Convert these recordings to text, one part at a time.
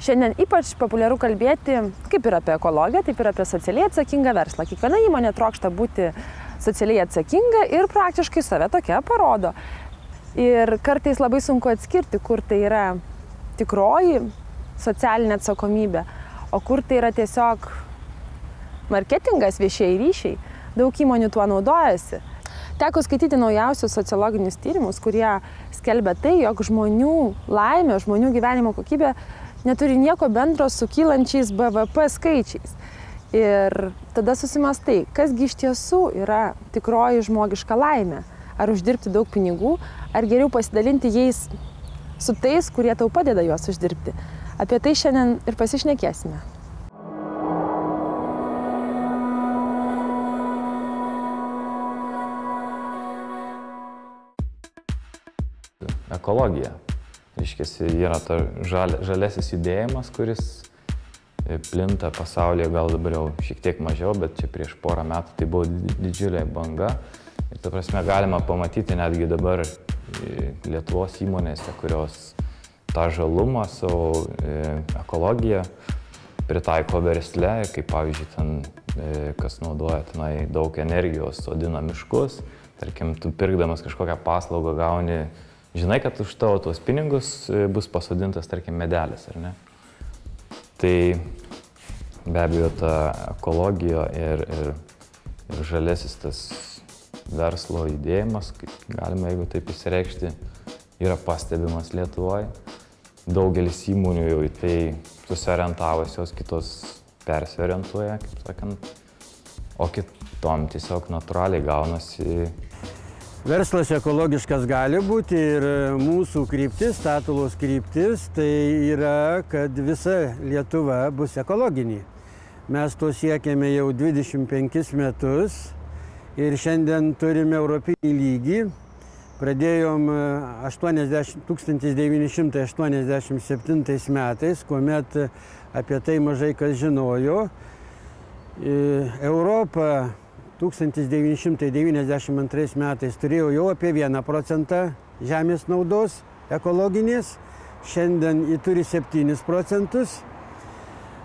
Šiandien ypač populiaru kalbėti kaip ir apie ekologiją, taip ir apie socialiai atsakingą verslą. Kiekviena įmonė trokšta būti socialiai atsakinga ir praktiškai save tokia parodo. Ir kartais labai sunku atskirti, kur tai yra tikroji socialinė atsakomybė, o kur tai yra tiesiog marketingas, viešieji ryšiai. Daug įmonių tuo naudojasi. Teko skaityti naujausius sociologinius tyrimus, kurie skelbia tai, jog žmonių laimė, žmonių gyvenimo kokybė neturi nieko bendro su kylančiais BVP skaičiais. Ir tada susimąstai, kasgi iš tiesų yra tikroji žmogiška laimė. Ar uždirbti daug pinigų, ar geriau pasidalinti jais su tais, kurie tau padeda juos uždirbti. Apie tai šiandien ir pasišnekėsime. Ekologija. Reiškiasi, yra ta žalesis judėjimas, kuris plinta pasaulyje, gal dabar jau šiek tiek mažiau, bet čia prieš porą metų tai buvo didžiulė banga. Ir ta prasme galima pamatyti netgi dabar Lietuvos įmonėse, kurios tą žalumą savo ekologiją pritaiko versle, kaip pavyzdžiui ten, kas naudoja tenai daug energijos, sodina miškus. Tarkim, tu pirkdamas kažkokią paslaugą gauni, žinai, kad už tavo tuos pinigus bus pasodintas, tarkim, medelis, ar ne? Tai be abejo ta ekologija ir žalesis tas verslo judėjimas, galima, jeigu taip išsireikšti, yra pastebimas Lietuvoje. Daugelis įmonių jau į tai susiorientavusios, kitos persiorientuoja, kaip sakant, o kitom tiesiog natūraliai gaunasi. Verslas ekologiškas gali būti ir mūsų kryptis, Statulos kryptis, tai yra, kad visa Lietuva bus ekologinė. Mes to siekėme jau 25 metus ir šiandien turime europinį lygį. Pradėjom 1987 metais, kuomet apie tai mažai kas žinojo. Europa 1992 metais turėjo jau apie 1% žemės naudos ekologinės, šiandien jį turi 7%,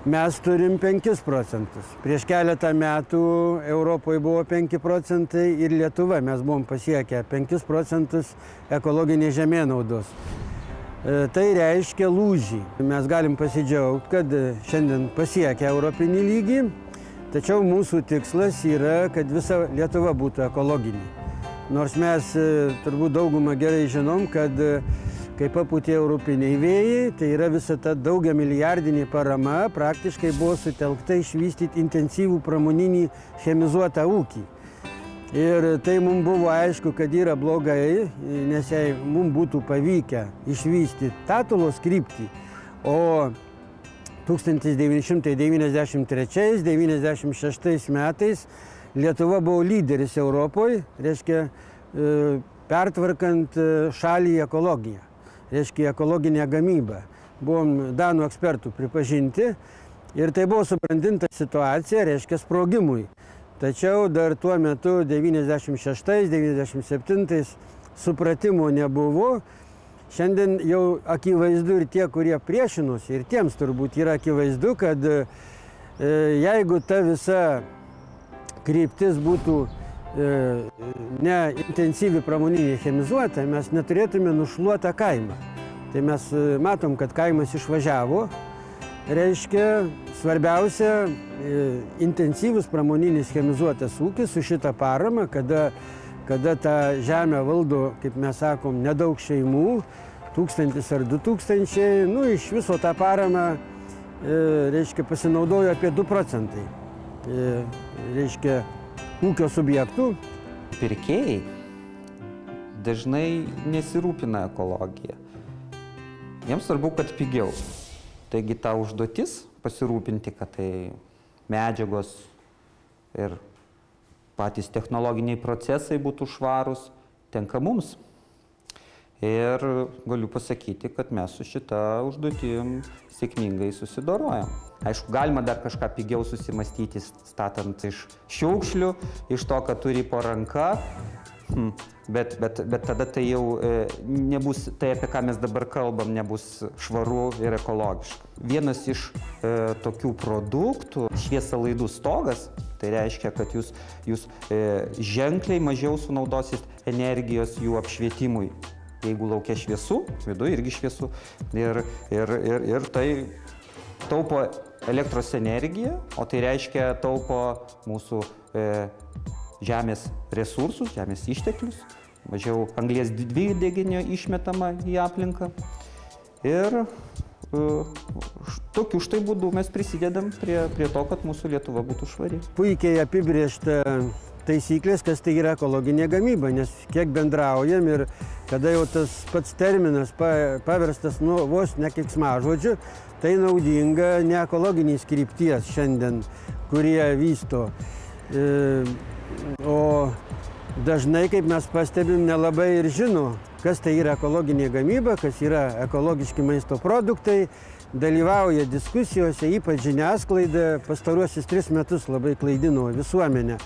mes turim 5%. Prieš keletą metų Europoje buvo 5% ir Lietuva mes buvom pasiekę 5% ekologinės žemėnaudos. Tai reiškia lūžį. Mes galim pasidžiaugti, kad šiandien pasiekę europinį lygį. Tačiau mūsų tikslas yra, kad visa Lietuva būtų ekologinė. Nors mes turbūt daugumą gerai žinom, kad kai papūtė europiniai vėjai, tai yra visa ta daugiamilijardinė parama praktiškai buvo sutelkta išvystyti intensyvų pramoninį chemizuotą ūkį. Ir tai mums buvo aišku, kad yra blogai, nes jei mums būtų pavykę išvystyti Statulos kryptį, o 1993–1996 metais Lietuva buvo lyderis Europoje, reiškia, pertvarkant šalį į ekologiją, reiškia ekologinę gamybą. Buvom danų ekspertų pripažinti ir tai buvo subrandinta situacija, reiškia, sprogimui. Tačiau dar tuo metu 96–97 supratimo nebuvo. Šiandien jau akivaizdu ir tie, kurie priešinosi, ir tiems turbūt yra akivaizdu, kad jeigu ta visa kryptis būtų ne intensyvi pramoninė chemizuota, mes neturėtume nušluotą kaimą. Tai mes matom, kad kaimas išvažiavo, reiškia, svarbiausia intensyvus pramoninis chemizuotas ūkis su šitą paramą, kada tą žemę valdo, kaip mes sakom, nedaug šeimų, 1000 ar 2000, nu, iš viso tą paramą, reiškia, pasinaudojo apie 2%, reiškia, ūkio subjektų. Pirkėjai dažnai nesirūpina ekologija. Jiems svarbu, kad pigiau. Taigi ta užduotis pasirūpinti, kad tai medžiagos ir patys technologiniai procesai būtų švarūs, tenka mums. Ir galiu pasakyti, kad mes su šita užduotim sėkmingai susidorojam. Aišku, galima dar kažką pigiau susimastyti, statant iš šiukšlių, iš to, kad turi po ranka. Bet tada tai jau nebus, tai apie ką mes dabar kalbam, nebus švaru ir ekologiška. Vienas iš tokių produktų - šviesolaidų stogas, tai reiškia, kad jūs ženkliai mažiau sunaudosit energijos jų apšvietimui. Jeigu laukia šviesu, viduje irgi šviesu. Ir tai taupo elektros energiją, o tai reiškia taupo mūsų žemės resursus, žemės išteklius, mažiau anglies dvideginio išmetama į aplinką. Ir tokiu štai būdu mes prisidedam prie to, kad mūsų Lietuva būtų švari. Puikiai apibrėžta taisyklės, kas tai yra ekologinė gamyba, nes kiek bendraujam ir kada jau tas pats terminas paverstas vos ne keiksmažodžiu, tai naudinga ne ekologiniais krypties šiandien, kurie vysto. O dažnai, kaip mes pastebim, nelabai ir žino, kas tai yra ekologinė gamyba, kas yra ekologiški maisto produktai, dalyvauja diskusijose, ypač žiniasklaida pastaruosius 3 metus labai klaidino visuomenę,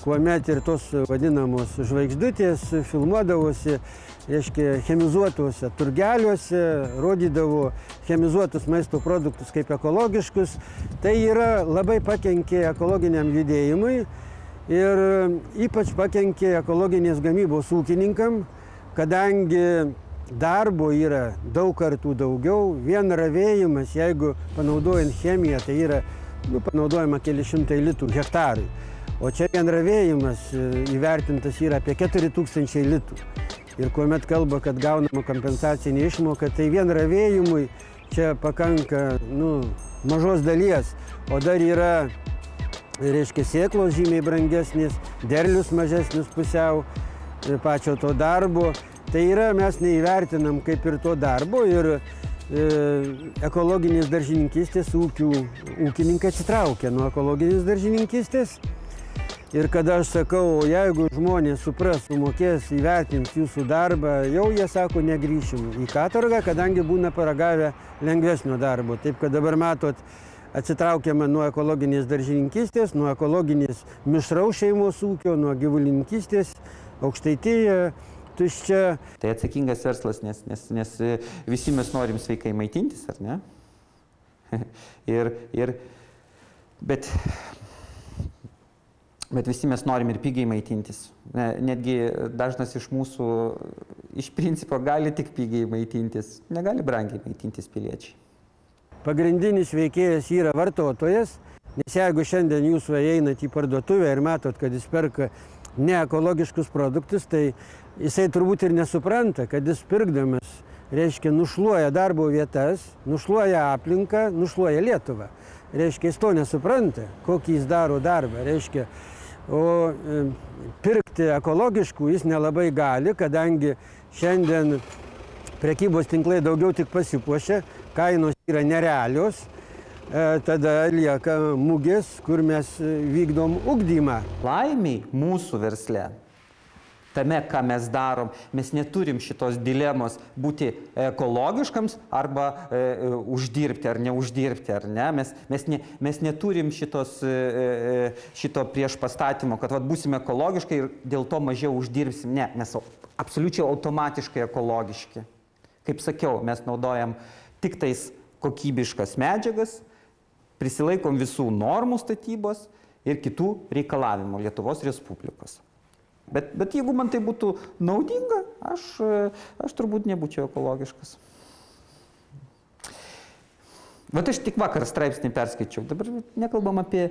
kuomet ir tos vadinamos žvaigždutės filmuodavosi, reiškia, chemizuotuose turgeliuose, rodydavo chemizuotus maisto produktus kaip ekologiškus. Tai yra labai pakenkė ekologiniam judėjimui ir ypač pakenkė ekologinės gamybos ūkininkam, kadangi darbo yra daug kartų daugiau. Vien ravėjimas, jeigu panaudojant chemiją, tai yra panaudojama keli šimtai litrų hektarui. O čia vien ravėjimas įvertintas yra apie 4000 litrų. Ir kuomet kalba, kad gaunama kompensacinė išmoka, tai vien ravėjimui čia pakanka mažos dalies. O dar yra, reiškia, sėklos žymiai brangesnės, derlius mažesnis pusiau pačio to darbo. Tai yra, mes neįvertinam kaip ir to darbo ir ekologinės daržininkystės ūkininkai atsitraukia nuo ekologinės daržininkystės. Ir kada aš sakau, jeigu žmonės supras, sumokės, įvertins jūsų darbą, jau jie sako, negrįšim į katorgą, kadangi būna paragavę lengvesnio darbo. Taip, kad dabar matot, atsitraukiama nuo ekologinės daržininkystės, nuo ekologinės mišraus šeimos ūkio, nuo gyvulininkystės, Aukštaitija tuščia. Tai atsakingas verslas, nes visi mes norim sveikai maitintis, ar ne? Bet visi mes norim ir pigiai maitintis. Netgi dažnas iš mūsų iš principo gali tik pigiai maitintis, negali brangiai maitintis piliečiai. Pagrindinis veikėjas yra vartotojas, nes jeigu šiandien jūs einat į parduotuvę ir matot, kad jis perka neekologiškus produktus, tai jisai turbūt ir nesupranta, kad jis pirkdamas, reiškia, nušluoja darbo vietas, nušluoja aplinką, nušluoja Lietuvą. Reiškia, jis to nesupranta, kokį jis daro darbą. Reiškia, o pirkti ekologiškų jis nelabai gali, kadangi šiandien prekybos tinklai daugiau tik pasipuošia, kainos yra nerealios, tada lieka mugės, kur mes vykdom ugdymą. Laimiai mūsų versle, tame, ką mes darom, mes neturim šitos dilemos būti ekologiškams arba uždirbti ar neuždirbti, ar ne. Mes neturim šito priešpastatymo, kad būsime ekologiškai ir dėl to mažiau uždirbsim. Ne, mes absoliučiai automatiškai ekologiški. Kaip sakiau, mes naudojam tik tais kokybiškas medžiagas, prisilaikom visų normų statybos ir kitų reikalavimų Lietuvos Respublikos. Bet jeigu man tai būtų naudinga, aš turbūt nebūčiau ekologiškas. Vat aš tik vakar straipsnį perskaičiau. Dabar nekalbam apie...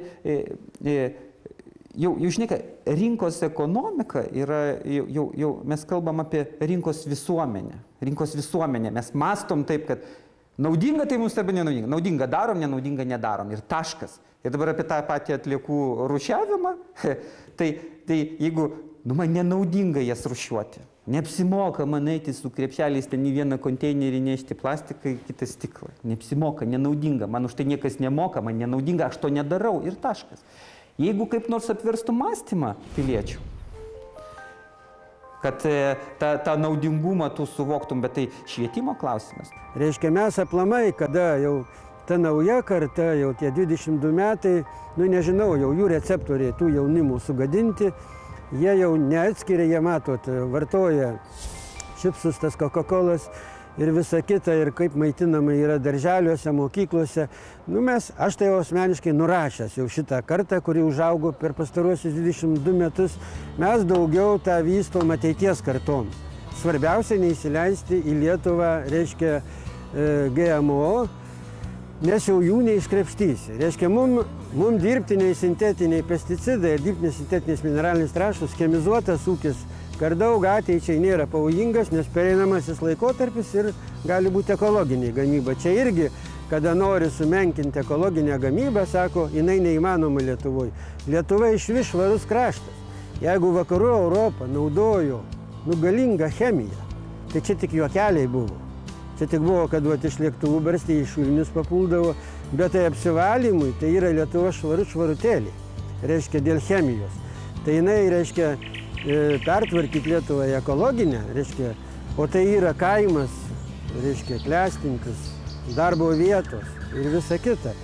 Jau žinai, rinkos ekonomika yra... Jau mes kalbam apie rinkos visuomenę. Rinkos visuomenę. Mes mastom taip, kad naudinga tai mums arba nenaudinga. Naudinga darom, nenaudinga nedarom. Ir taškas. Ir dabar apie tą patį atliekų rūšiavimą. Tai jeigu man nenaudinga jas rūšiuoti, neapsimoka man eiti su krepšeliais ten į vieną konteinerį nešti plastiką, į kitą stiklą. Neapsimoka, nenaudinga. Man už tai niekas nemoka, man nenaudinga, aš to nedarau. Ir taškas. Jeigu kaip nors apverstų mąstymą piliečių, kad tą naudingumą tu suvoktum, bet tai švietimo klausimas. Reiškia, mes aplamai, kada jau ta nauja karta, jau tie 22 metai, nežinau, jau jų receptoriai tų jaunimų sugadinti, jie jau neatskiria, jie matot, vartoja čipsus, tas Coca-Colas ir visa kita, ir kaip maitinama yra darželiuose, mokyklose. Nu, aš tai jau asmeniškai nurašęs jau šitą kartą, kuri užaugo per pastaruosius 22 metus, mes daugiau tą vystom ateities kartom. Svarbiausia neįsileisti į Lietuvą, reiškia, GMO, nes jau jų neiškrepštysi. Reiškia, mum dirbtiniai sintetiniai pesticidai ir dirbtinės sintetinės mineralinės trąšos, chemizuotas ūkis per daug ateičiai nėra pavojingas, nes pereinamasis laikotarpis ir gali būti ekologinė gamyba. Čia irgi, kada nori sumenkinti ekologinę gamybą, sako, jinai neįmanoma Lietuvoje. Lietuva išvis švarus kraštas. Jeigu vakarų Europą naudojo galingą chemiją, tai čia tik juokeliai buvo. Čia tik buvo, kad iš lėktuvų barstė į šulinius papuldavo, bet tai apsivalymui, tai yra Lietuva švarutėlį, reiškia dėl chemijos. Tai jinai, reiškia, pertvarkyti Lietuvą į ekologinę, reiškia, o tai yra kaimas, reiškia, klestintis, darbo vietos ir visa kita.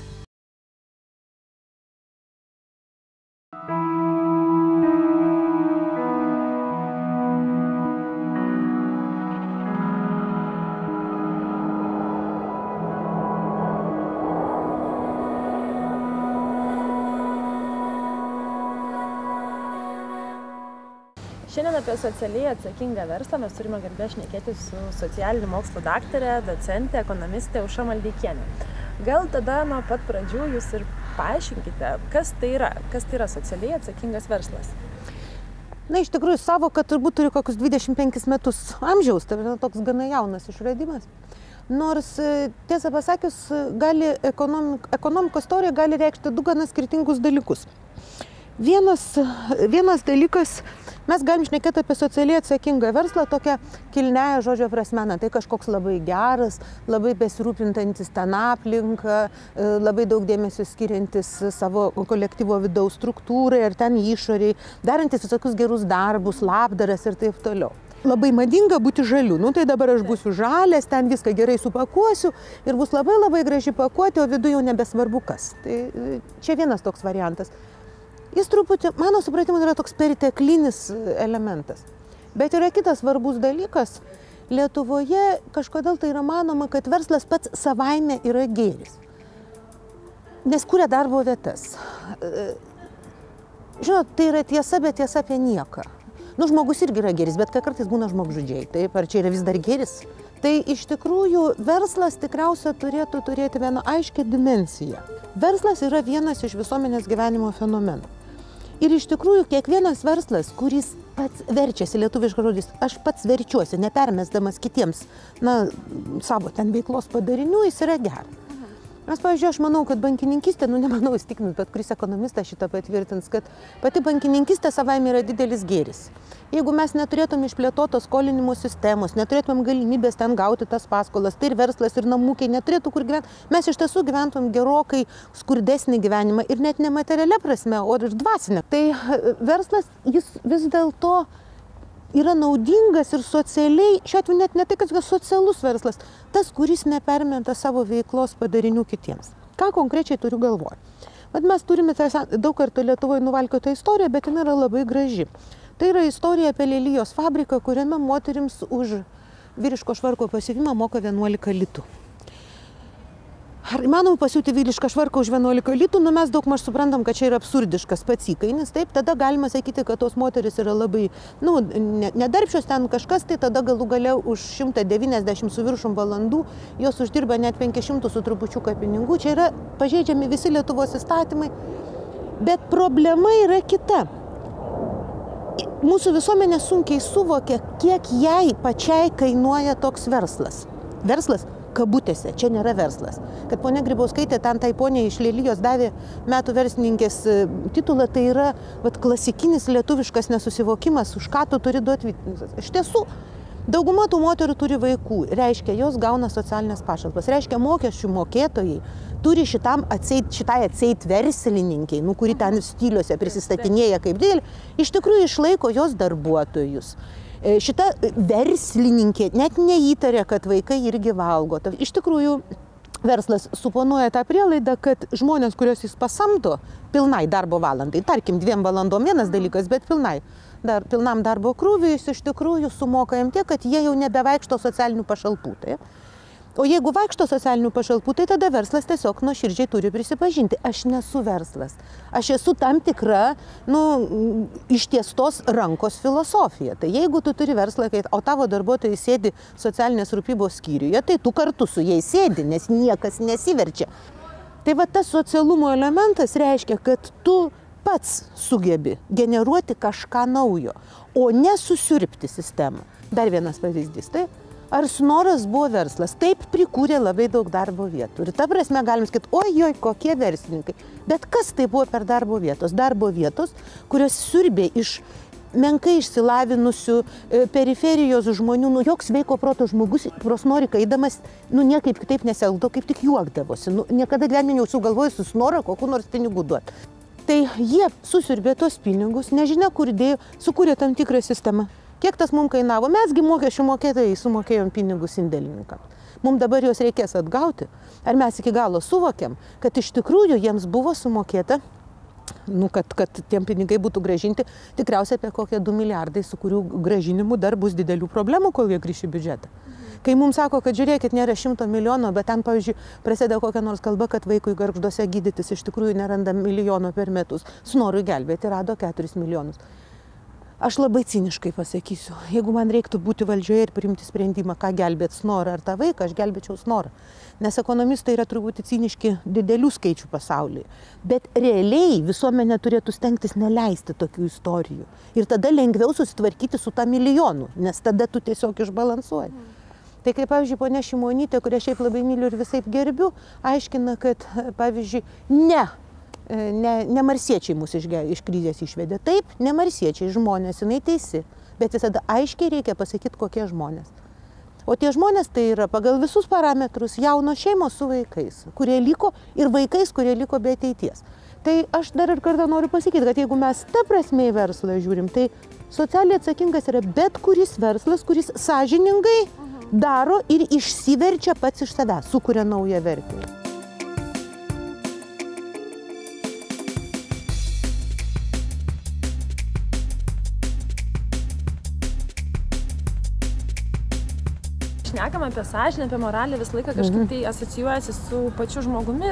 Šiandien apie socialiai atsakingą verslą mes turime garbę šnekėti su socialinių mokslų daktarė, docentė, ekonomistė Aušra Maldeikienė. Gal tada nuo pat pradžių jūs ir paaiškinkite, kas tai yra socialiai atsakingas verslas? Na, iš tikrųjų, savoka turbūt turi kokius 25 metus amžiaus, tai yra toks gana jaunas išradimas. Nors, tiesą pasakius, ekonomikos teorija gali reikšti du gana skirtingus dalykus. Vienas dalykas, mes galim šnekėti apie socialiai atsakingą verslą tokią kilniąją žodžio prasme. Tai kažkoks labai geras, labai besirūpintantis ten aplinką, labai daug dėmesio skiriantis savo kolektyvo vidaus struktūrai ir ten išoriai, darantis visokius gerus darbus, labdaras ir taip toliau. Labai madinga būti žaliu. Nu, tai dabar aš būsiu žalias, ten viską gerai supakuosiu ir bus labai labai graži pakuotė, o viduje jau nebesvarbu kas. Tai čia vienas toks variantas. Jis truputį, mano supratimu, yra toks perteklinis elementas. Bet yra kitas svarbus dalykas. Lietuvoje kažkodėl tai yra manoma, kad verslas pats savaime yra gėris. Nes kuria darbo vietas. Žinot, tai yra tiesa, bet tiesa apie nieką. Nu, žmogus irgi yra gėris, bet kartais būna žmogžudžiai. Taip, ar čia yra vis dar gėris? Tai iš tikrųjų verslas tikriausia turėtų turėti vieną aiškią dimensiją. Verslas yra vienas iš visuomenės gyvenimo fenomenų. Ir iš tikrųjų kiekvienas verslas, kuris pats verčiasi, lietuviškas žodis, aš pats verčiuosi, nepermesdamas kitiems, savo ten veiklos padarinių, jis yra geras. Mes, pavyzdžiui, aš manau, kad bankininkystė, nemanau įstikinus, bet kuris ekonomistas šitą patvirtins, kad pati bankininkystė savaime yra didelis gėris. Jeigu mes neturėtum išplėtotos skolinimo sistemos, neturėtumėm galimybės ten gauti tas paskolas, tai ir verslas, ir namūkiai neturėtų kur gyventi, mes iš tiesų gyventum gerokai skurdesnį gyvenimą ir net ne materialia prasme, o ir dvasinė. Tai verslas, jis vis dėlto yra naudingas ir socialiai, šiuo atveju net ne tai, kad socialus verslas, tas, kuris nepermeta savo veiklos padarinių kitiems. Ką konkrečiai turiu galvoje? Mes turime daug kartų Lietuvoje nuvalkiotą istoriją, bet jinai yra labai graži. Tai yra istorija apie lelijos fabriką, kuriame moterims už vyriško švarko pasiuvimą moka 11 litų. Ar įmanoma pasiūti vyrišką švarką už 11 litų? Mes daugmaž suprantam, kad čia yra absurdiškas pats įkainis. Taip, tada galima sakyti, kad tos moteris yra labai, nedarbščios ten kažkas, tai tada galų gale už 190 su viršum valandų jos uždirba net 500 su trupučiuką pinigų. Čia yra pažeidžiami visi Lietuvos įstatymai. Bet problema yra kita. Mūsų visuomenė sunkiai suvokia, kiek jai pačiai kainuoja toks verslas. Verslas? Kabutėse, čia nėra verslas. Kad ponia Grybauskaitė ten tai poniai iš Lelijos davė metų verslininkės titulą, tai yra klasikinis lietuviškas nesusivokimas, už ką tu turi duoti. Iš tiesų, dauguma tų moterų turi vaikų, reiškia, jos gauna socialinės pašalpas, reiškia, mokesčių mokėtojai turi šitai atseit verslininkiai, kuri ten stiliuose prisistatinėja kaip didelį, iš tikrųjų išlaiko jos darbuotojus. Šita verslininkė net neįtarė, kad vaikai irgi valgo. Iš tikrųjų, verslas suponuoja tą prielaidą, kad žmonės, kuriuos jis pasamdo pilnai darbo valandai, tarkim 2 valandom vienas dalykas, bet pilnai, pilnam darbo krūviui, jis iš tikrųjų sumoka jam tiek, kad jie jau nebevaikšto socialinių pašalpų. Taip? O jeigu vaikšto socialinių pašalpų, tai tada verslas tiesiog nuoširdžiai turi prisipažinti. Aš nesu verslas. Aš esu tam tikra, ištiestos rankos filosofija. Tai jeigu tu turi verslą, o tavo darbuotojai sėdi socialinės rūpybos skyriuje, tai tu kartu su jais sėdi, nes niekas nesiverčia. Tai va tas socialumo elementas reiškia, kad tu pats sugebi generuoti kažką naujo, o ne susiurbti sistemą. Dar vienas pavyzdys. Tai ar Snoras buvo verslas? Taip, prikūrė labai daug darbo vietų. Ir ta prasme galim sakyti, ojoj, kokie verslininkai. Bet kas tai buvo per darbo vietos? Darbo vietos, kurios siurbė iš menkai išsilavinusių periferijos žmonių, joks sveiko proto žmogus pro Snoriką eidamas, niekaip kitaip nesielgdavo, kaip tik juokdavosi. Niekada gyvenime nesugalvojo su Snora kokiu nors pinigų duoti. Tai jie susiurbė tos pinigus, nežinia kur dėjo, sukūrė tam tikrą sistemą. Kiek tas mums kainavo? Mesgi mokesčių mokėtojai sumokėjom pinigus indėlininkams. Mums dabar juos reikės atgauti. Ar mes iki galo suvokiam, kad iš tikrųjų jiems buvo sumokėta, kad tiem pinigai būtų gražinti, tikriausiai apie kokie 2 milijardai, su kurių gražinimu dar bus didelių problemų, kol jie grįš į biudžetą. Kai mums sako, kad žiūrėkit, nėra 100 milijonų, bet ten, pavyzdžiui, prasideda kokia nors kalba, kad vaikui Gargžduose gydytis iš tikrųjų neranda milijono per metus. Snorui gelbėti rado 4 milijonus. Aš labai ciniškai pasakysiu, jeigu man reiktų būti valdžioje ir priimti sprendimą, ką gelbėti Snorą ar tą vaiką, aš gelbėčiau Snorą. Nes ekonomistai yra truputį ciniški didelių skaičių pasaulyje. Bet realiai visuomenė turėtų stengtis neleisti tokių istorijų. Ir tada lengviau susitvarkyti su tą milijonu, nes tada tu tiesiog išbalansuoji. Tai kaip, pavyzdžiui, ponia Šimonytė, kurią šiaip labai myliu ir visaip gerbiu, aiškina, kad, pavyzdžiui, ne marsiečiai mus iš krizės išvedė. Taip, ne marsiečiai žmonės, jinai teisi. Bet visada aiškiai reikia pasakyti, kokie žmonės. O tie žmonės tai yra pagal visus parametrus jaunos šeimos su vaikais, kurie liko ir vaikais, kurie liko be ateities. Tai aš dar ir kartą noriu pasakyti, kad jeigu mes ta prasme į verslą žiūrim, tai socialiai atsakingas yra bet kuris verslas, kuris sąžiningai daro ir išsiverčia pats iš savęs, sukuria naują vertę. Šnekam apie sąžinę, apie moralę, visą laiką kažkaip tai asocijuojasi su pačiu žmogumi,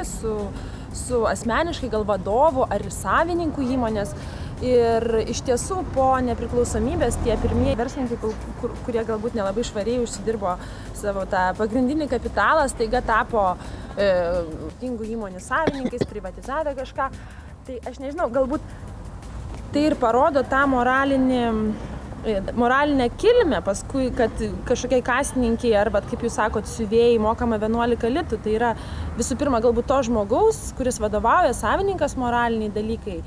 su asmeniškai gal vadovu ar savininkų įmonės. Ir iš tiesų po nepriklausomybės tie pirmieji verslininkai, kurie galbūt nelabai švariai užsidirbo savo tą pagrindinį kapitalą, staiga tapo turtingų įmonių savininkais, privatizavę kažką. Tai aš nežinau, galbūt tai ir parodo tą moralinę kilmę paskui, kad kažkokiai kasininkiai arba, kaip jūs sakot, siuvėjai mokama 11 litų. Tai yra visų pirma galbūt to žmogaus, kuris vadovauja, savininkas moraliniai dalykai.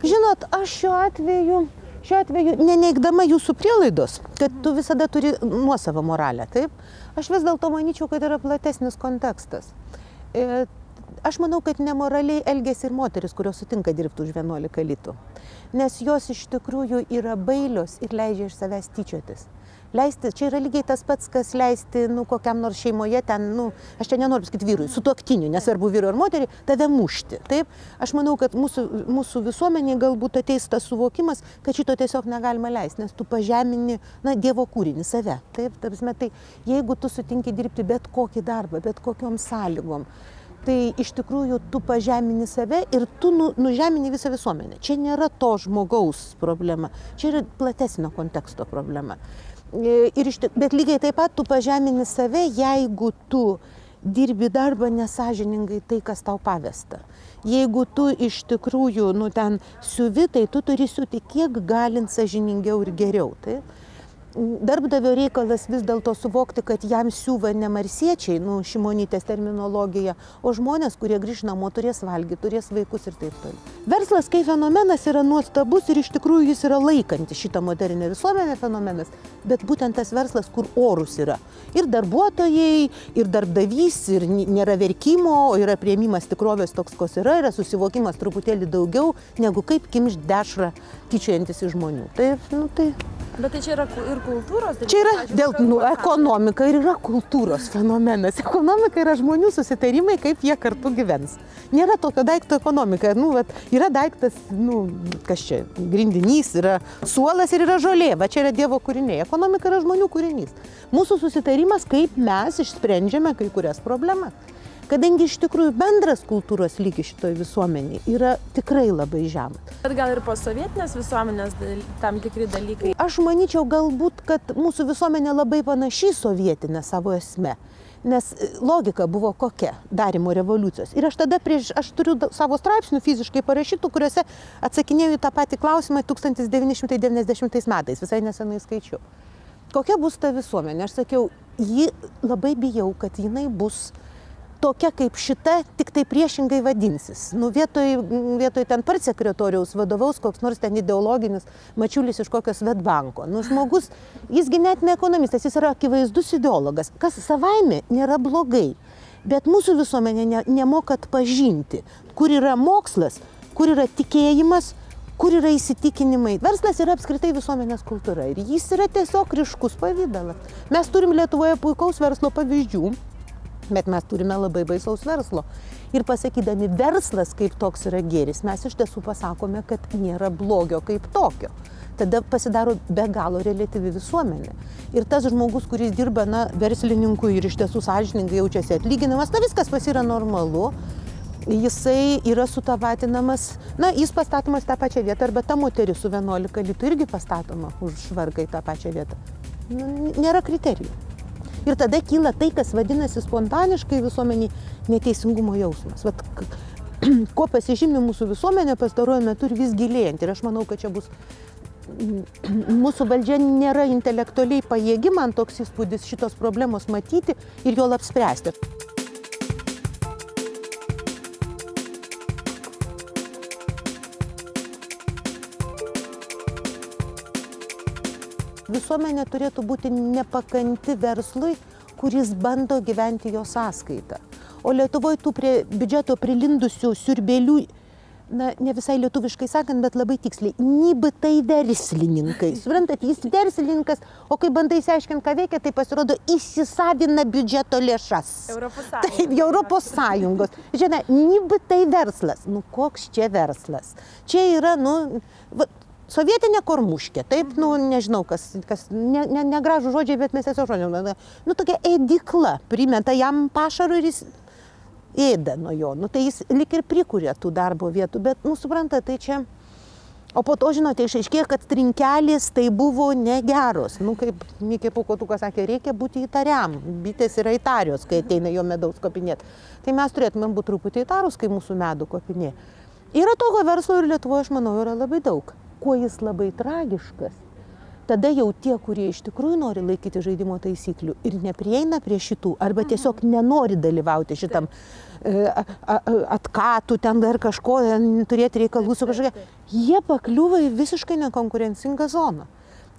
Žinot, aš šiuo atveju neneigdama jūsų prielaidos, kad tu visada turi nuosavą moralę, taip? Aš vis dėlto manyčiau, kad yra platesnis kontekstas. Aš manau, kad nemoraliai elgiasi ir moteris, kurios sutinka dirbti už 11 litų. Nes jos iš tikrųjų yra bailios ir leidžia iš savęs tyčiotis. Leisti, čia yra lygiai tas pats, kas leisti, kokiam nors šeimoje ten, aš čia nenoriu sakyti vyrui, sutuoktiniui, nesvarbu vyru ar moterį, tave mušti, taip? Aš manau, kad mūsų visuomenėje galbūt ateis tas suvokimas, kad šito tiesiog negalima leisti, nes tu pažemini, Dievo kūrinį, save, taip? Tai jeigu tu sutinki dirbti bet kokį darbą, bet kokiom sąlygom, tai iš tikrųjų tu pažemini save ir tu nužemini visą visuomenę. Čia nėra to žmogaus problema, čia yra platesnio konteksto problema. Bet lygiai taip pat tu pažemini save, jeigu tu dirbi darbą nesąžiningai tai, kas tau pavesta. Jeigu tu iš tikrųjų ten siuvi, tai tu turi siūti kiek galint sąžiningiau ir geriau. Taip? Darbdavio reikalas vis dėlto suvokti, kad jam siūva ne marsiečiai, Šimonytės terminologija, o žmonės, kurie grįš namo, turės valgyti, turės vaikus ir taip toliau. Verslas kaip fenomenas yra nuostabus ir iš tikrųjų jis yra laikantis šitą modernę visuomenę fenomenas, bet būtent tas verslas, kur orus yra. Ir darbuotojai, ir darbdavys, ir nėra verkimo, o yra priėmimas tikrovės toks, koks yra susivokimas truputėlį daugiau, negu kaip kimšt dešrą tyčiojantis iš žmonių. Tai Bet tai čia yra ir kultūros dalykas? Čia yra ekonomika ir yra kultūros fenomenas. Ekonomika yra žmonių susitarimai, kaip jie kartu gyvens. Nėra tokio daikto ekonomika. Yra daiktas, kas čia, grindinys, yra suolas ir yra žolė. Va čia yra Dievo kūriniai. Ekonomika yra žmonių kūrinys. Mūsų susitarimas, kaip mes išsprendžiame kai kurias problemas. Kadangi iš tikrųjų bendras kultūros lygis šitoj visuomeniai yra tikrai labai žemas. Bet gal ir posovietinės visuomenės tam tikri dalykai? Aš manyčiau galbūt, kad mūsų visuomenė labai panaši į sovietinę savo esmę. Nes logika buvo kokia darymo revoliucijos. Ir aš turiu savo straipsnių fiziškai parašytų, kuriuose atsakinėjau į tą patį klausimą 1990 metais, visai nesenai skaičiau. Kokia bus ta visuomenė? Aš sakiau, labai bijau, kad jinai bus tokia kaip šita, tik tai priešingai vadinsis. Vietoj ten partsekretoriaus vadovaus koks nors ten ideologinis Mačiulis iš kokio Svedbanko. Žmogus, jisgi net ne ekonomistas, jis yra akivaizdus ideologas, kas savaime nėra blogai. Bet mūsų visuomenė nemoka atpažinti, kur yra mokslas, kur yra tikėjimas, kur yra įsitikinimai. Verslas yra apskritai visuomenės kultūra ir jis yra tiesiog ryškus pavidalas. Mes turim Lietuvoje puikaus verslo pavyzdžių, bet mes turime labai baisaus verslo. Ir pasakydami verslas kaip toks yra gėris, mes iš tiesų pasakome, kad nėra blogio kaip tokio. Tada pasidaro be galo reliatyvi visuomenė. Ir tas žmogus, kuris dirba verslininku ir iš tiesų sąžiningai jaučiasi atlyginamas, viskas pas yra normalu. Jisai yra sutapatinamas, jis pastatomas tą pačią vietą, arba ta moteris su 11 litų irgi pastatoma už švarką į tą pačią vietą. Nėra kriterijų. Ir tada kyla tai, kas vadinasi spontaniškai visuomeniai neteisingumo jausmas. Ko pasižymi mūsų visuomenė pastaruoju metu ir vis gilėjant. Ir aš manau, kad čia bus mūsų valdžia nėra intelektualiai pajėgi, man toks įspūdis, šitos problemos matyti ir jo apspręsti. Visuomenė turėtų būti nepakanti verslui, kuris bando gyventi jo sąskaitą. O Lietuvoje tų prie biudžeto prilindusių siurbėlių, ne visai lietuviškai sakant, bet labai tiksliai, tai verslininkai. Suprantat, jis verslininkas, o kai bandai išsiaiškinti, ką veikia, tai pasirodo įsisavina biudžeto lėšas. Taip, Europos Sąjungos. Žinai, tai verslas. Koks čia verslas? Čia yra, sovietinė kormuškė, taip, nežinau, kas negražų žodžiai, bet mes tiesiog žodžiam. Tokia ėdikla, primeta jam pašarų ir jis ėda nuo jo. Tai jis lik ir prikuria tų darbo vietų, bet, suprantat, tai čia... O po to, žinote, išaiškėjo, kad trinkelės tai buvo negeros. Kaip Mikė Pūkuotukas sakė, reikia būti įtariam. Bitės yra įtarios, kai ateina jo medaus kopinėti. Tai mes turėtumėm būti truputį įtarus, kai mūsų medų kopinė. Yra tokio verslo ir Lietuvoje, aš manau, yra labai daug. Kuo jis labai tragiškas, tada jau tie, kurie iš tikrųjų nori laikyti žaidimo taisyklių ir neprieina prie šitų, arba tiesiog nenori dalyvauti šitam atkatų, ten dar kažko, turėti reikalų su kažkokia, jie pakliūva į visiškai nekonkurencingą zoną.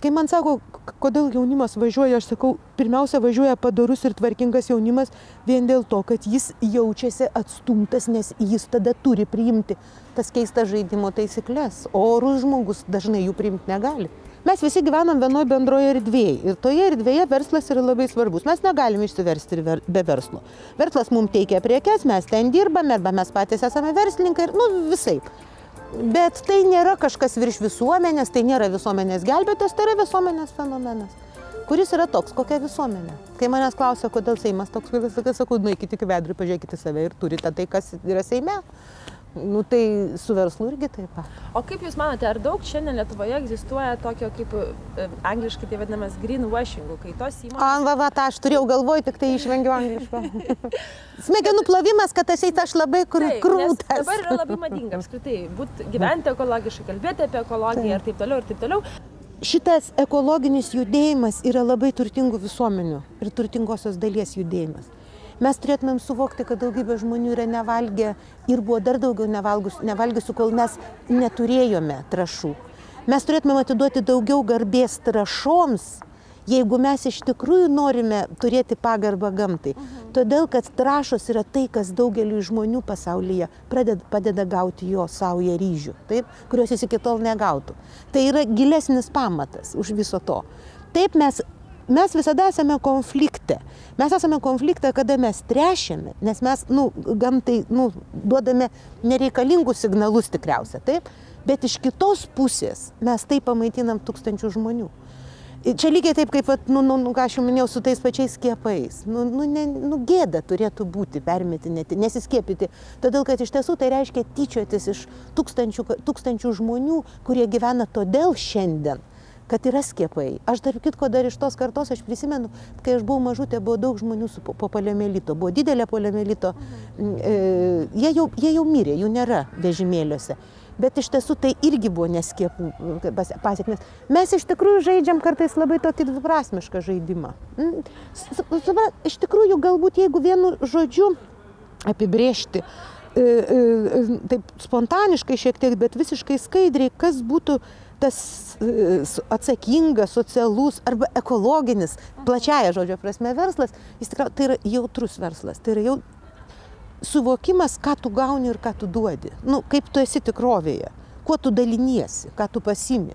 Kai man sako, kodėl jaunimas važiuoja, aš sakau, pirmiausia važiuoja padorus ir tvarkingas jaunimas vien dėl to, kad jis jaučiasi atstumtas, nes jis tada turi priimti tas keistas žaidimo taisyklės, o orus žmogus dažnai jų priimti negali. Mes visi gyvenam vienoje bendroje erdvėje ir toje erdvėje verslas yra labai svarbus. Mes negalim išsiversti be verslo. Verslas mums teikia prekes, mes ten dirbame, arba mes patys esame verslininkai ir visaip. Bet tai nėra kažkas virš visuomenės, tai nėra visuomenės gelbėtojas, tai yra visuomenės fenomenas, kuris yra toks, kokia visuomenė. Kai manęs klausia, kodėl Seimas toks, sakau, nueikite iki vedrių, pažiūrėkite save ir turite tai, kas yra Seime. Tai su verslu irgi taip pat. O kaip Jūs manote, ar daug šiandien Lietuvoje egzistuoja tokio, kaip angliškai tai vadinamas greenwashingų, kai tos įmonės... Tą aš turėjau galvoj, tik tai išvengiu angliško. Smegenų plovimas, kad aš labai krūtas. Dabar yra labai madinga apskritai gyventi ekologiškai, kalbėti apie ekologiją ir taip toliau, ir taip toliau. Šitas ekologinis judėjimas yra labai turtingų visuomenių ir turtingosios dalies judėjimas. Mes turėtumėm suvokti, kad daugybė žmonių yra nevalgę ir buvo dar daugiau nevalgysiu, kol mes neturėjome trąšų. Mes turėtumėm atiduoti daugiau garbės trąšoms Jeigu mes iš tikrųjų norime turėti pagarbą gamtai, todėl kad trąšos yra tai, kas daugeliu žmonių pasaulyje padeda gauti jo saują ryžių, taip, kurios jis iki tol negautų. Tai yra gilesnis pamatas už viso to. Taip, mes visada esame konflikte. Mes esame konflikte, kada mes tręšiame, nes mes gamtai duodame nereikalingus signalus tikriausia, taip? Bet iš kitos pusės mes taip pamaitinam tūkstančių žmonių. Čia lygiai taip, kaip, ką aš jau minėjau, su tais pačiais skiepais. Gėda turėtų būti permetinėti, nesiskiepyti. Todėl, kad iš tiesų tai reiškia tyčiotis iš tūkstančių žmonių, kurie gyvena todėl šiandien, kad yra skiepai. Aš dar kitko dar iš tos kartos, aš prisimenu, kai aš buvau mažutė, buvo daug žmonių po poliomielito. Buvo didelė poliomielito. Jie jau mirė, jų nėra vežimėliuose. Bet iš tiesų tai irgi buvo neskiepų pasiekmes. Mes iš tikrųjų žaidžiam kartais labai tokį dviprasmišką žaidimą. Iš tikrųjų, galbūt jeigu vienu žodžiu apibrėžti, taip spontaniškai šiek tiek, bet visiškai skaidriai, kas būtų tas atsakingas, socialus arba ekologinis, plačiaja žodžio prasme verslas, jis tikrai tai yra jautrus verslas. Tai yra jau suvokimas, ką tu gauni ir ką tu duodi. Kaip tu esi tikrovėje, kuo tu daliniesi, ką tu pasimi.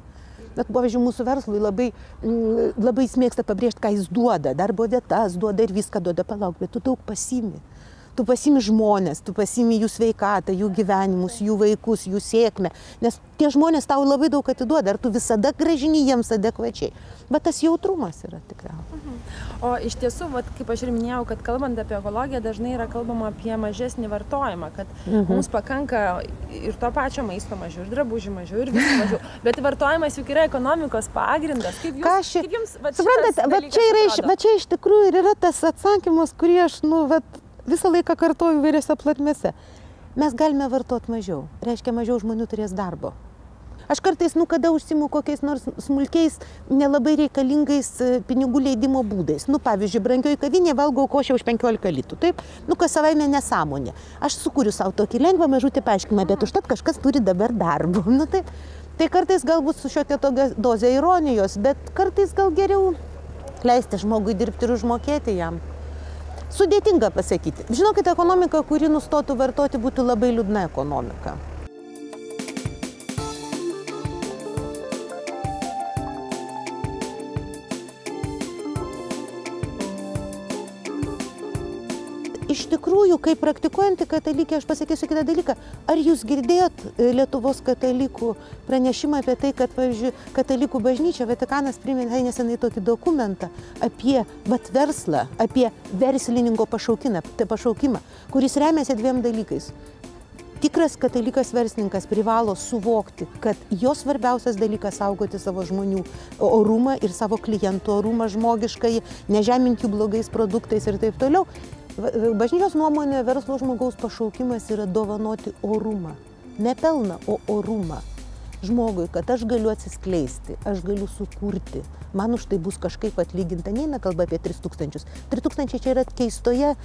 Bet, pavyzdžiui, mūsų verslui labai jis mėgsta pabrėžti, ką jis duoda. Darbo vietas duoda ir viską duoda, palauk, bet tu daug pasimi. Tu pasimi žmonės, tu pasimi jų sveikatą, jų gyvenimus, jų vaikus, jų sėkmę. Nes tie žmonės tau labai daug atiduoda, ar tu visada grąžini jiems adekvačiai. Bet tas jautrumas yra tikriausiai. O iš tiesų, kaip aš ir minėjau, kad kalbant apie ekologiją, dažnai yra kalbama apie mažesnį vartojimą, kad mums pakanka ir to pačio maisto mažiau, ir drabužių mažiau, ir visko mažiau. Bet vartojimas juk yra ekonomikos pagrindas. Kaip jums, suprantate, čia iš tikrųjų ir yra tas atsakymas, kurį aš, visą laiką kartoju įvairiose platmėse. Mes galime vartoti mažiau. Reiškia, mažiau žmonių turės darbo. Aš kartais, kada užsimu kokiais nors smulkiais, nelabai reikalingais pinigų leidimo būdais. Pavyzdžiui, brangioji kavinė valgau košę už 15 litų. Taip? Kas savaime nesąmonė. Aš sukūriu savo tokį lengvą mažutį paaiškinimą, bet užtat kažkas turi dabar darbo. Tai kartais galbūt su šiokia tokia dozė ironijos, bet kartais gal geriau leisti žmogui dirbti ir užmokėti jam. Sudėtinga pasakyti. Žinokit, ekonomika, kuri nustotų vartoti, būtų labai liūdna ekonomika. Iš tikrųjų, kaip praktikuojanti katalikė, aš pasakysiu kitą dalyką. Ar jūs girdėjot Lietuvos katalikų pranešimą apie tai, kad, pavyzdžiui, katalikų bažnyčia, Vatikanas priminė nesenai tokį dokumentą apie verslą, apie verslininko pašaukimą, kuris remiasi dviem dalykais. Tikras katalikas verslininkas privalo suvokti, kad jo svarbiausias dalykas saugoti savo žmonių orumą ir savo klientų orumą žmogiškai, nežeminti jų blogais produktais ir taip toliau. Bažnyčios nuomonė, verslo žmogaus pašaukimas yra dovanoti orumą. Ne pelną, o orumą. Žmogui, kad aš galiu atsiskleisti, aš galiu sukurti. Man už tai bus kažkaip atlyginta. Neina kalba apie 3000. 3000 čia yra keistoje,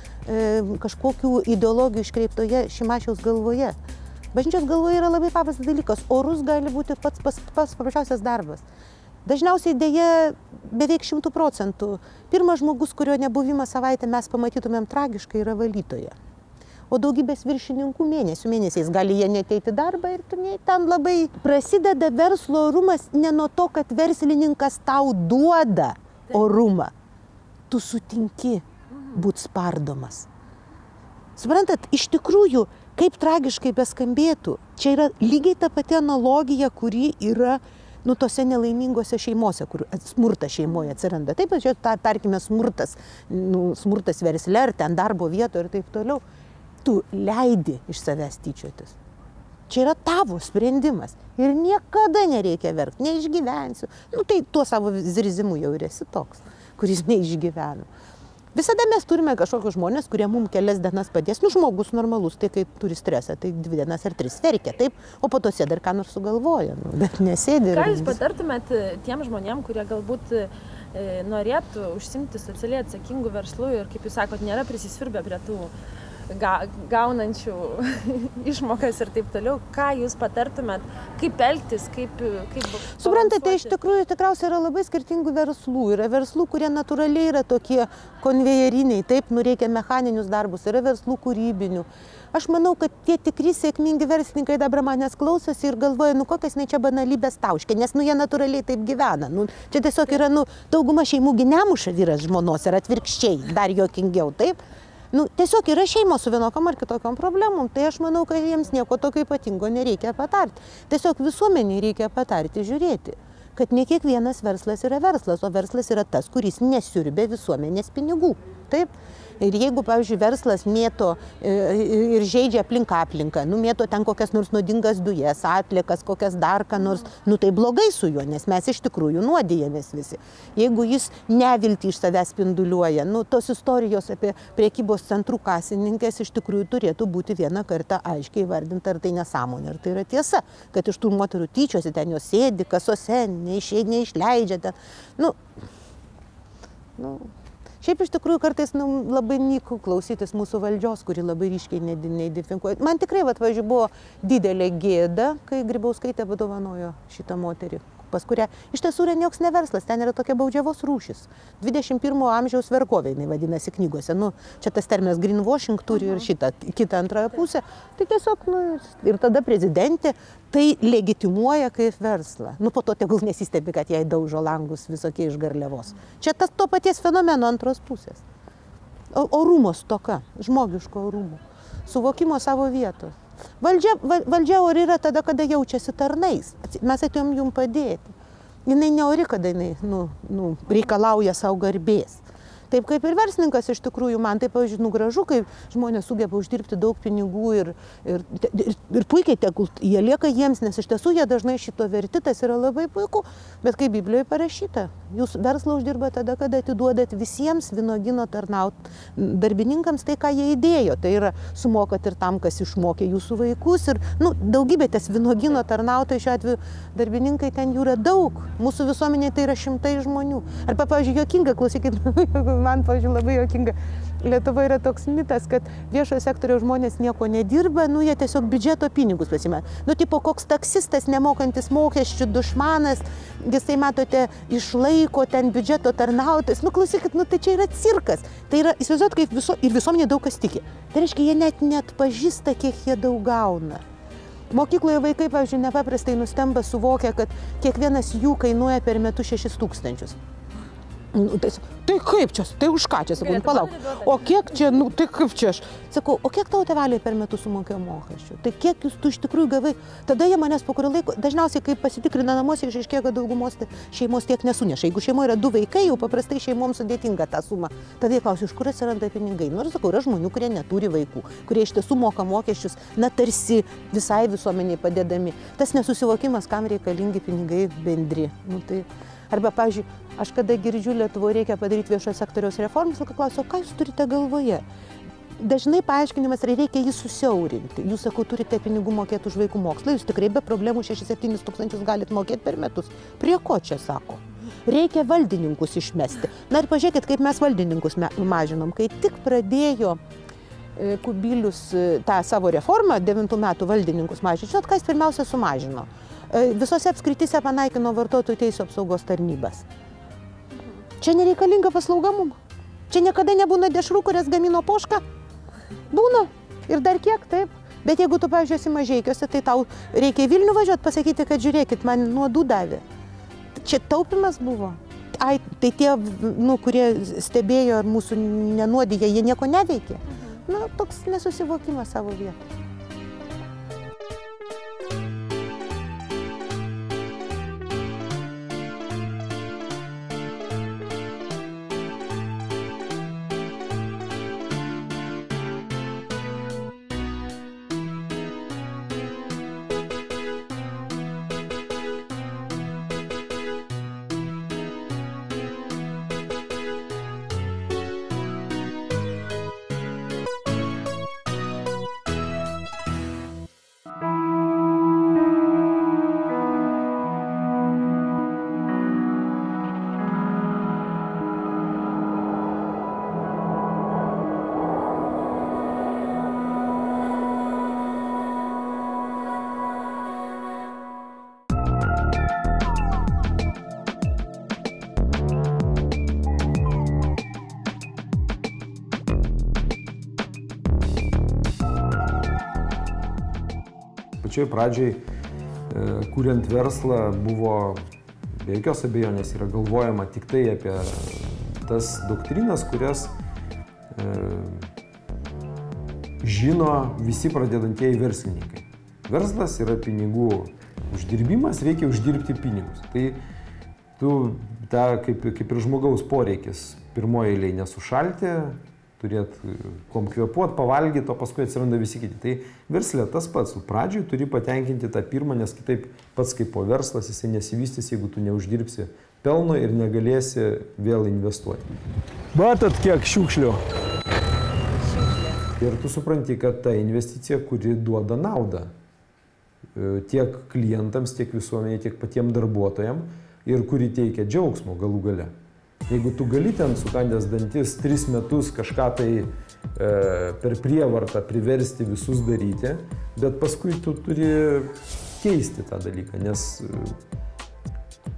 kažkokių ideologijų iškreiptoje Šimašiaus galvoje. Bažnyčios galvoje yra labai paprastas dalykas. Orus gali būti pats paprasčiausias darbas. Dažniausiai dėja beveik 100%. Pirmas žmogus, kurio nebuvimą savaitę mes pamatytumėm tragiškai, yra valytoja. O daugybės viršininkų mėnesiais gali jie neteiti darbą ir tu ten labai prasideda verslo orumas ne nuo to, kad verslininkas tau duoda orumą. Tu sutinki būti spardomas. Suprantat, iš tikrųjų, kaip tragiškai beskambėtų, čia yra lygiai ta pati analogija, kuri yra tose nelaimingose šeimose, kur smurtas šeimoje atsiranda. Taip, tarkime, smurtas versle, ar ten darbo vietoje ir taip toliau. Tu leidi iš savęs tyčiotis. Čia yra tavo sprendimas. Ir niekada nereikia verkti, neišgyvensiu. Tai tuo savo zirzimu jau ir esi toks, kuris neišgyvena. Visada mes turime kažkokius žmonės, kurie mums kelias dienas padės. Žmogus normalus, tai kaip turi stresą, tai 2 dienas ar 3 verkia, taip, o po to sėda ir ką nors sugalvoja, bet nesėdi. Ką jūs patartumėt tiem žmonėm, kurie galbūt norėtų užsimti socialiai atsakingų verslų ir, kaip jūs sakot, nėra prisisvirbę prie tų gaunančių išmokas ir taip toliau. Ką jūs patartumėt, kaip elgtis, kaip Suprantate, iš tikrųjų tikriausiai yra labai skirtingų verslų. Yra verslų, kurie natūraliai yra tokie konvejeriniai, taip, reikia mechaninius darbus, yra verslų kūrybinių. Aš manau, kad tie tikri sėkmingi verslininkai dabar manęs klausosi ir galvoja, kokias čia banalybės tauškė, nes jie natūraliai taip gyvena. Čia tiesiog yra, dauguma šeimų nemuša vyras žmonos ir atvirkščiai, dar juokingiau, taip. Tiesiog yra šeimos su vienokiom ar kitokiom problemom, tai aš manau, kad jiems nieko tokio ypatingo nereikia patarti. Tiesiog visuomeniai reikia patarti žiūrėti, kad ne kiekvienas verslas yra verslas, o verslas yra tas, kuris nesiurbia visuomenės pinigų. Taip? Ir jeigu, pavyzdžiui, verslas mėto ir žaidžia aplinką, mėto ten kokias nors nuodingas dujas, atliekas, kokias dar ką nors, tai blogai su juo, nes mes iš tikrųjų nuodijamės visi. Jeigu jis neviltį iš savęs spinduliuoja, tos istorijos apie prekybos centrų kasininkės iš tikrųjų turėtų būti vieną kartą aiškiai įvardinta, ar tai nesąmonė, ar tai yra tiesa, kad iš tų moterų tyčiosi, ten jos sėdi kasose, neišleidžia ten. Šiaip iš tikrųjų kartais labai nyku klausytis mūsų valdžios, kuri labai ryškiai neidentifikuoja. Man tikrai, pavyzdžiui, buvo didelė gėda, kai Grybauskaitė padovanojo šitą moterį, pas kurią iš tiesų yra joks neverslas, ten yra tokia baudžiavos rūšis. 21 amžiaus vergovė, jinai vadinasi knygose. Čia tas terminas greenwashing turi ir šitą kitą antrąją pusę. Tai tiesiog, ir tada prezidentė tai legitimuoja kaip verslą. Po to tegul nesistebi, kad jai daužo langus visokie iš garliavos. Čia to paties fenomeno antros pusės. Orumo stoka, žmogiško orumo, suvokimo savo vietos. Valdžia ori yra tada, kada jaučiasi tarnais. Mes atėjom jum padėti. Jinai neori, kada jinai reikalauja savo garbės. Taip kaip ir verslininkas iš tikrųjų, man tai, pavyzdžiui, gražu, kai žmonės sugeba uždirbti daug pinigų ir puikiai tegul jie lieka jiems, nes iš tiesų jie dažnai šito verti, tas yra labai puiku. Bet kaip Biblijoje parašyta, jūs verslą uždirba tada, kada atiduodat visiems vynuogyno darbininkams tai, ką jie įdėjo. Tai yra sumokat ir tam, kas išmokė jūsų vaikus. Ir daugybė ties vynuogyno tarnautojų, šiuo atveju darbininkai ten jų yra daug. Mūsų visuomenėje tai yra šimtai žmonių. Arba, pavyzdžiui, juokinga, klausykit, man, pavyzdžiui, labai juokinga. Lietuva yra toks mitas, kad viešojo sektoriaus žmonės nieko nedirba, jie tiesiog biudžeto pinigus pasimė. Tipo koks taksistas nemokantis mokesčių dušmanas, jisai, matote, išlaiko ten biudžeto tarnautojas. Klausykit, tai čia yra cirkas. Tai yra, įsivaizduot, kaip ir visuomenė daug kas tiki. Tai reiškia, jie net pažįsta, kiek jie daug gauna. Mokykloje vaikai, pavyzdžiui, nepaprastai nustemba suvokia, kad kiekvienas jų kainuoja per metus 6 000. Tai kaip čia, tai už ką čia, sakau, palauk, o kiek čia, tai kaip čia aš, sakau, o kiek tavo tėveliai per metus sumokėjo mokesčių, tai kiek jūs tu iš tikrųjų gavai, tada jie manęs po kurio laiko, dažniausiai kai pasitikrina namuose, išaiškėja, kad daugumos šeimos tiek nesuneša, jeigu šeimoje yra 2 vaikai, jau paprastai šeimoms sudėtinga tą sumą, tada jie klausia, iš kur atsiranda pinigai, ir sakau, yra žmonių, kurie neturi vaikų, kurie iš tiesų moka mokesčius, tarsi visai visuomeniai padėdami, tas nesusivokimas, kam reikalingi pinigai bendri, Arba, pavyzdžiui, aš kada girdžiu, Lietuvoje reikia padaryti viešojo sektoriaus reformas, klausiu, o ką jūs turite galvoje? Dažnai paaiškinimas, reikia jį susiaurinti. Jūs, sakau, turite pinigų mokėti už vaikų mokslą, jūs tikrai be problemų 6-7 tūkstančius galite mokėti per metus. Prie ko čia, sako? Reikia valdininkus išmesti. Ir pažiūrėkit, kaip mes valdininkus mažinom. Kai tik pradėjo Kubilius tą savo reformą, 9 metų valdininkus mažinti, žinot, ką jis pirmiausia sumažino? Visose apskrityse panaikino vartotojų teisų apsaugos tarnybas. Čia nereikalinga paslauga mums. Čia niekada nebūna dešrų, kurias gamino Poška. Būna. Ir dar kiek, taip. Bet jeigu tu, pavyzdžiui, esi Mažeikiuose, tai tau reikia į Vilnių važiuoti, pasakyti, kad žiūrėkit, man nuodų davė. Čia taupimas buvo. Tai tie, kurie stebėjo ar mūsų nenuodija, jie nieko neveikė. Toks nesusivokimas savo vietą. pačioj pradžiai, kuriant verslą, buvo be jokios abejonės yra galvojama tik tai apie tas doktrinas, kurias žino visi pradedantieji verslininkai. Verslas yra pinigų uždirbimas, reikia uždirbti pinigus. Tai tu, kaip ir žmogaus poreikis, pirmoje eilėje nesušalti, turėti kom kvėpuoti, pavalgyti, o paskui atsiranda visi kiti. Tai verslė tas pats, pradžioj turi patenkinti tą pirmą, nes kitaip pats kaip po verslas jisai nesivystys, jeigu tu neuždirbsi pelno ir negalėsi vėl investuoti. Matot, kiek šiukšlių. Ir tu supranti, kad ta investicija, kuri duoda naudą tiek klientams, tiek visuomeniai, tiek patiems darbuotojams ir kuri teikia džiaugsmo galų gale. Jeigu tu gali ten sukandęs dantis 3 metus kažką tai per prievartą priversti visus daryti, bet paskui tu turi keisti tą dalyką,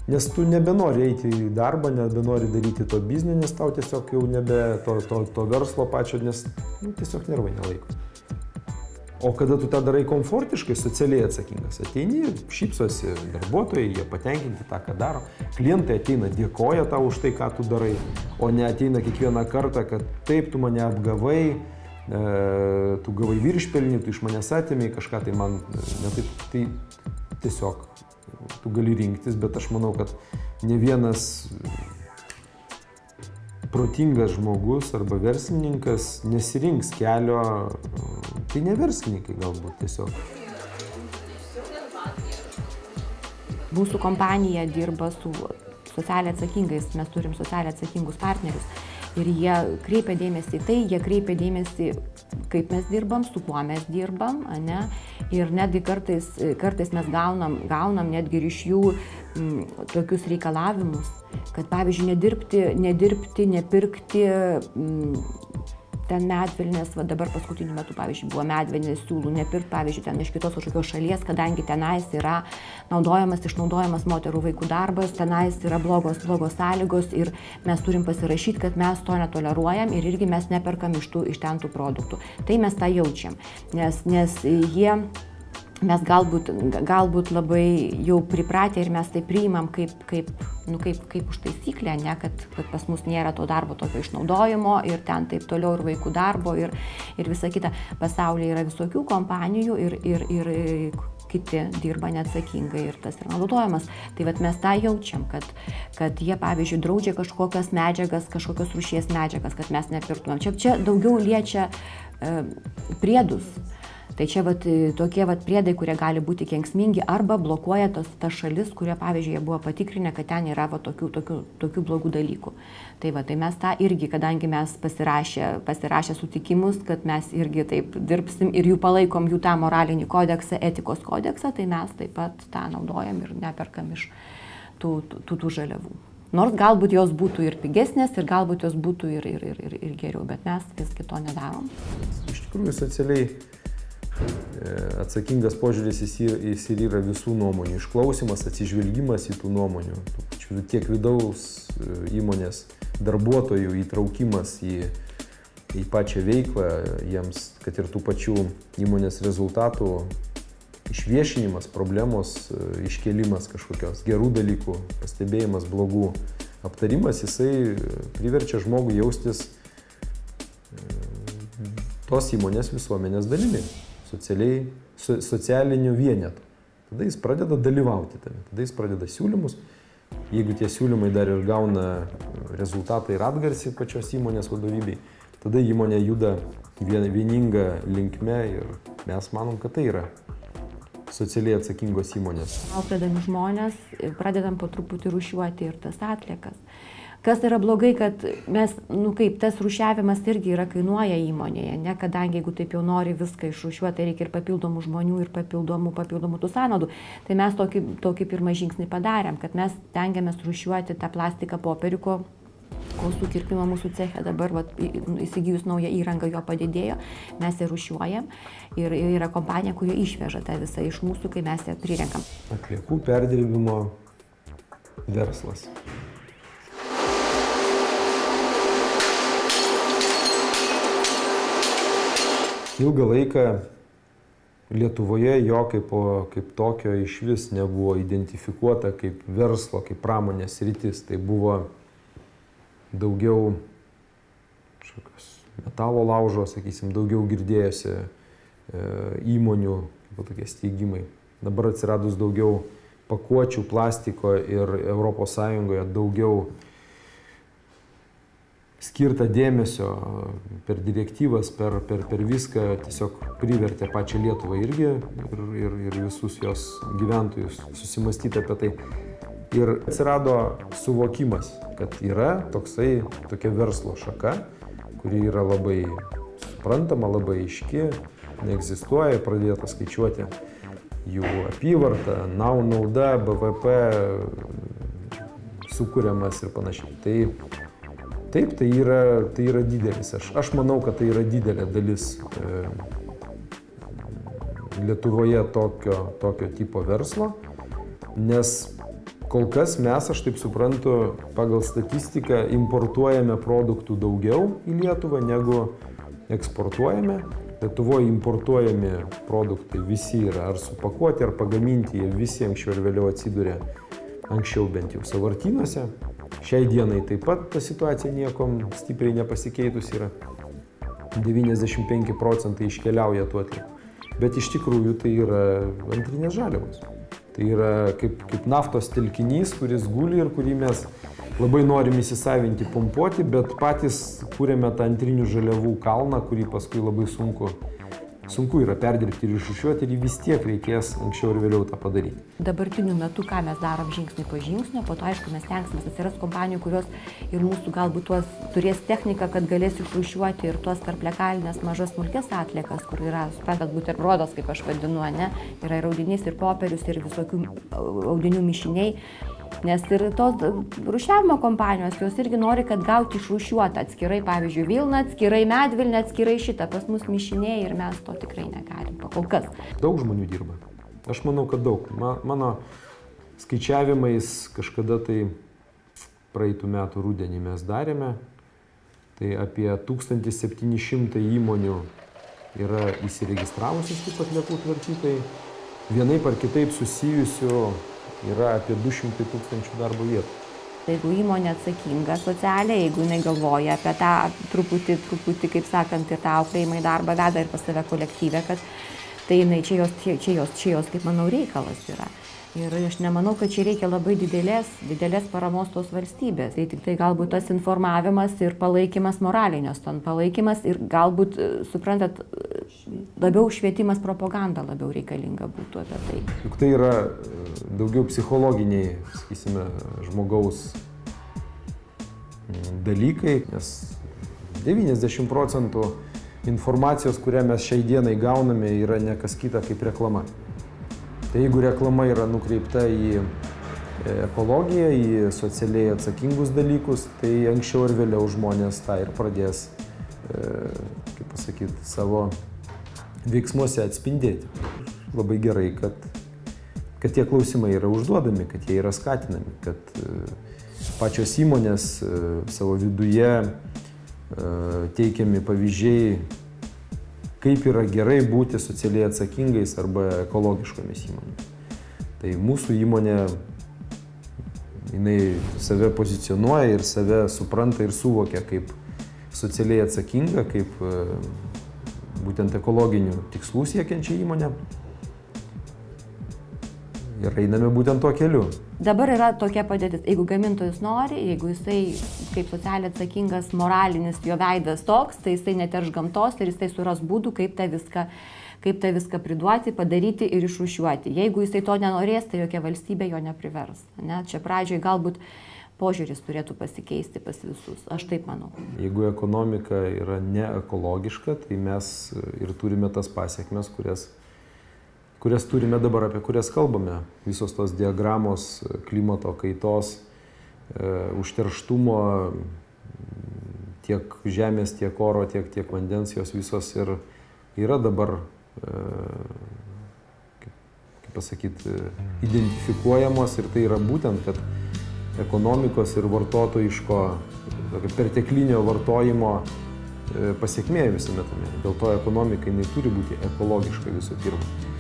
nes tu nebenori eiti į darbą, nebenori daryti to biznio, nes tau tiesiog jau nebe to verslo pačio, nes tiesiog nervai nelaiko. O kada tu tą darai komfortiškai, socialiai atsakingas, ateini, šypsosi darbuotojai, jie patenkinti tą, ką daro, klientai ateina, dėkoja tau už tai, ką tu darai, o ne ateina kiekvieną kartą, kad taip, tu mane apgavai, tu gavai viršpelnį, tu iš manęs atėmei, kažką tai man netaip, tai tiesiog tu gali rinktis, bet aš manau, kad ne vienas protingas žmogus arba verslininkas nesirinks kelio, tai ne verslininkai galbūt tiesiog. Mūsų kompanija dirba su socialiai atsakingais, mes turim socialiai atsakingus partnerius ir jie kreipia dėmesį į tai, jie kreipia dėmesį, kaip mes dirbam, su kuo mes dirbam, ane? Ir netgi kartais mes gaunam netgi ir iš jų tokius reikalavimus, kad pavyzdžiui nedirbti, nepirkti ten medvilnės, va dabar paskutiniu metu, pavyzdžiui, buvo medvilnės siūlų, nepirkti, pavyzdžiui, ten iš kitos kažkokios šalies, kadangi tenais yra išnaudojamas moterų vaikų darbas, tenais yra blogos sąlygos ir mes turim pasirašyti, kad mes to netoleruojam ir irgi mes neperkam iš ten tų produktų. Tai mes tą jaučiam, nes mes galbūt labai jau pripratę ir mes tai priimam kaip už taisyklę, ne, kad pas mus nėra to darbo tokio išnaudojimo ir ten taip toliau ir vaikų darbo ir visa kita. Pasaulyje yra visokių kompanijų ir kiti dirba neatsakingai ir tas yra naudojamas. Tai vat mes tą jaučiam, kad jie, pavyzdžiui, draudžia kažkokias medžiagas, kažkokios rūšies medžiagas, kad mes nepirktumėm. Čia daugiau liečia priedus. Tai čia tokie priedai, kurie gali būti kenksmingi arba blokuoja tas šalis, kurie, pavyzdžiui, jie buvo patikrinę, kad ten yra tokių blogų dalykų. Tai mes tą irgi, kadangi mes pasirašę sutikimus, kad mes irgi taip dirbsim ir jų palaikom jų tą moralinį kodeksą, etikos kodeksą, tai mes taip pat tą naudojam ir neperkam iš tų žaliavų. Nors galbūt jos būtų ir pigesnės, ir galbūt jos būtų ir geriau, bet mes vis kito nedarom. Iš tikrųjų, socialiai atsakingas požiūris jis ir yra visų nuomonių, išklausimas, atsižvelgimas į tų nuomonių, tiek vidaus įmonės darbuotojų įtraukimas į pačią veiklą, jiems, kad ir tų pačių įmonės rezultatų išviešinimas, problemos iškėlimas kažkokios, gerų dalykų, pastebėjimas, blogų aptarimas, jisai priverčia žmogų jaustis tos įmonės visuomenės dalimi. Socialinių vienetų. Tada jis pradeda dalyvauti tame, tada jis pradeda siūlymus. Jeigu tie siūlymai dar ir gauna rezultatą ir atgarsį pačios įmonės vadovybei, tada įmonė juda vieninga linkme ir mes manom, kad tai yra socialiai atsakingos įmonės. Auklėdami žmonės pradedam po truputį rūšiuoti ir tas atliekas. Kas yra blogai, kad mes, tas rūšiavimas irgi kainuoja įmonėje, ne, kadangi jeigu taip jau nori viską išrūšiuoti, tai reikia ir papildomų žmonių, ir papildomų tų sąnaudų. Tai mes tokį pirmą žingsnį padarėm, kad mes tengiamės rūšiuoti tą plastiką, popierių, ko sukirpimo mūsų ceche dabar įsigijus naują įrangą jo padidėjo, mes ją rūšiuojam ir yra kompanija, kuri išveža tą visą iš mūsų, kai mes ją prirenkam. Atliekų perdirbimo verslas. Ilgą laiką Lietuvoje jo kaip tokio iš vis nebuvo identifikuota kaip verslo, kaip pramonės sritis. Tai buvo daugiau metalo laužo, sakysim, daugiau girdėjosi įmonių, kaip tokie steigimai. Dabar atsiradus daugiau pakuočių, plastiko ir ES daugiau skirta dėmesio per direktyvas, per viską, tiesiog privertė pačią Lietuvą irgi ir visus jos gyventojus susimastyti apie tai. Ir atsirado suvokimas, kad yra tokia verslo šaka, kuri yra labai suprantama, labai aiški, neegzistuoja, pradėta skaičiuoti jų apyvartą, nauda, BVP sukūriamas ir panašiai. Taip, tai yra didelis. Aš manau, kad tai yra didelė dalis Lietuvoje tokio tipo verslo, nes kol kas mes, aš taip suprantu, pagal statistiką importuojame produktų daugiau į Lietuvą negu eksportuojame. Lietuvoje importuojami produktai visi yra ar supakuoti, ar pagaminti, jie visi anksčiau ir vėliau atsiduria, anksčiau bent jau sąvartynuose. Šiai dienai taip pat ta situacija niekom stipriai nepasikeitus yra. 95% iškeliauja tų atliekų. Bet iš tikrųjų tai yra antrinės žaliavos. Tai yra kaip naftos telkinys, kuris guli ir kurį mes labai norim įsisavinti, pumpuoti, bet patys kūrėme tą antrinių žaliavų kalną, kurį paskui labai sunku yra perdirbti ir išrūšiuoti ir vis tiek reikės anksčiau ir vėliau tą padaryti. Dabartiniu metu, ką mes darom žingsnį po žingsnio, po to aišku mes tenksimės atsiras kompanijų, kurios ir mūsų galbūt turės techniką, kad galės išrūšiuoti ir tuos tarplekalinės mažas smulkės atliekas, kur yra, suprantat, buterbrodas, kaip aš vadinu, ne, yra ir audinys, ir popierius, ir visokių audinių mišiniai. Nes ir tos rūšiavimo kompanijos, jos irgi nori, kad gauti išrūšiuotą atskirai, pavyzdžiui, vilną, atskirai medvilnę, atskirai šitą, pas mus mišiniai ir mes to tikrai negalim, kol kas. Daug žmonių dirba. Aš manau, kad daug. Mano skaičiavimais kažkada tai praeitų metų rudenį mes darėme, tai apie 1700 įmonių yra įsiregistravusios kaip atliekų tvarkytojai, vienaip ar kitaip susijusių yra apie 200 000 darbo vietų. Jeigu įmonė atsakinga socialiai, jeigu jinai galvoja apie tą truputį, kaip sakant, ir tą auklėjimą į darbą veda ir pas save kolektyvę, kad tai jinai čia jos, kaip manau, reikalas yra. Ir aš nemanau, kad čia reikia labai didelės paramos tos valstybės. Tai tik tai galbūt tas informavimas ir palaikymas moralinės, ton palaikymas ir galbūt, suprantat, labiau švietimas, propaganda labiau reikalinga būtų apie tai. Juk tai yra daugiau psichologiniai, sakysime, žmogaus dalykai, nes 90% informacijos, kurią mes šiai dienai gauname, yra ne kas kita kaip reklama. Tai jeigu reklama yra nukreipta į ekologiją, į socialiai atsakingus dalykus, tai anksčiau ir vėliau žmonės tą ir pradės, kaip pasakyti, savo veiksmuose atspindėti. Labai gerai, kad tie klausimai yra užduodami, kad jie yra skatinami, kad pačios įmonės savo viduje teikiami pavyzdžiai, kaip yra gerai būti socialiai atsakingais arba ekologiškomis įmonėmis. Tai mūsų įmonė, jinai save pozicionuoja ir save supranta ir suvokia kaip socialiai atsakinga, kaip būtent ekologinių tikslų siekiančią įmonę. Ir einame būtent tuo keliu. Dabar yra tokia padėtis, jeigu gamintojas nori, jeigu jisai kaip socialiai atsakingas, moralinis jo veidas toks, tai jisai neterš gamtos ir jisai suras būdų, kaip tą viską priduoti, padaryti ir išrūšiuoti. Jeigu jisai to nenorės, tai jokia valstybė jo neprivers. Ne? Čia pradžioj galbūt požiūris turėtų pasikeisti pas visus. Aš taip manau. Jeigu ekonomika yra neekologiška, tai mes ir turime tas pasiekmes, kurias turime dabar, apie kurias kalbame. Visos tos diagramos klimato kaitos, užterštumo, tiek žemės, tiek oro, tiek vandens, jos visos ir yra dabar, kaip pasakyti, identifikuojamos ir tai yra būtent, kad ekonomikos ir vartotojiško perteklinio vartojimo pasiekmė visame tame. Dėl to ekonomika jinai turi būti ekologiška visų pirma.